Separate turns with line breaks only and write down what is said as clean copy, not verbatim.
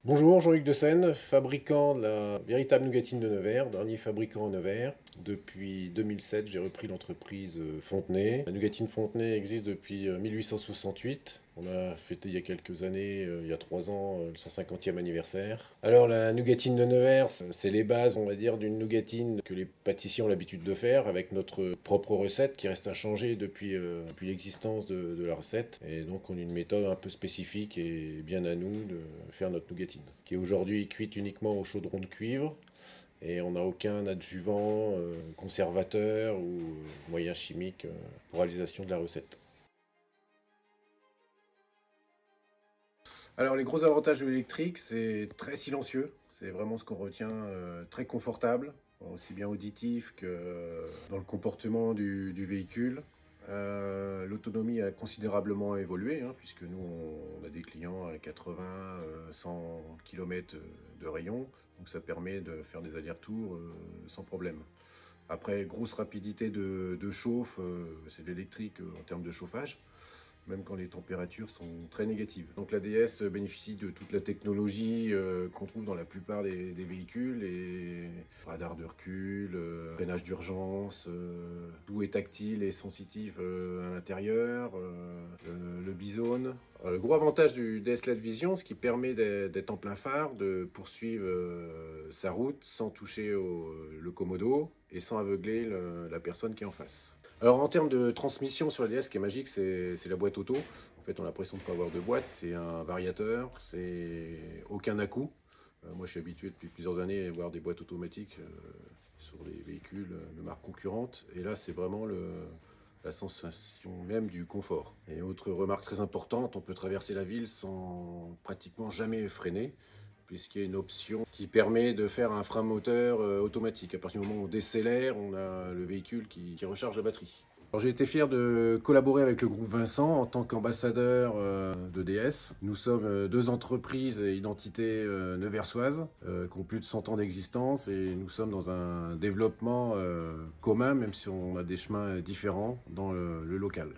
Bonjour, Jean-Luc de Seine, fabricant de la véritable nougatine de Nevers, dernier fabricant à Nevers. Depuis 2007, j'ai repris l'entreprise Fontenay. La nougatine Fontenay existe depuis 1868. On a fêté il y a quelques années, il y a 3 ans, le 150e anniversaire. Alors la nougatine de Nevers, c'est les bases, on va dire, d'une nougatine que les pâtissiers ont l'habitude de faire avec notre propre recette qui reste inchangée depuis l'existence de la recette. Et donc on a une méthode un peu spécifique et bien à nous de faire notre nougatine, qui est aujourd'hui cuite uniquement au chaudron de cuivre. Et on n'a aucun adjuvant, conservateur ou moyen chimique pour réalisation de la recette. Alors les gros avantages de l'électrique, c'est très silencieux, c'est vraiment ce qu'on retient, très confortable, aussi bien auditif que dans le comportement du véhicule. L'autonomie a considérablement évolué, hein, puisque nous on a des clients à 80, 100 km de rayon, donc ça permet de faire des allers-retours sans problème. Après, grosse rapidité de chauffe, c'est de l'électrique en termes de chauffage, même quand les températures sont très négatives. Donc la DS bénéficie de toute la technologie qu'on trouve dans la plupart des véhicules, et radar de recul, freinage d'urgence, tout est tactile et sensitif à l'intérieur, le bizone. Le gros avantage du DS LED Vision, ce qui permet d'être en plein phare, de poursuivre sa route sans toucher le commodo et sans aveugler la personne qui est en face. Alors en termes de transmission sur la DS, ce qui est magique, c'est la boîte auto. En fait, on a l'impression de ne pas avoir de boîte, c'est un variateur, c'est aucun à-coup. Moi, je suis habitué depuis plusieurs années à voir des boîtes automatiques sur les véhicules de marques concurrentes. Et là, c'est vraiment la sensation même du confort. Et autre remarque très importante, on peut traverser la ville sans pratiquement jamais freiner, puisqu'il y a une option qui permet de faire un frein moteur automatique. À partir du moment où on décélère, on a le véhicule qui recharge la batterie. J'ai été fier de collaborer avec le groupe Vincent en tant qu'ambassadeur de DS. Nous sommes deux entreprises et identités neversoises qui ont plus de 100 ans d'existence, et nous sommes dans un développement commun, même si on a des chemins différents dans le local.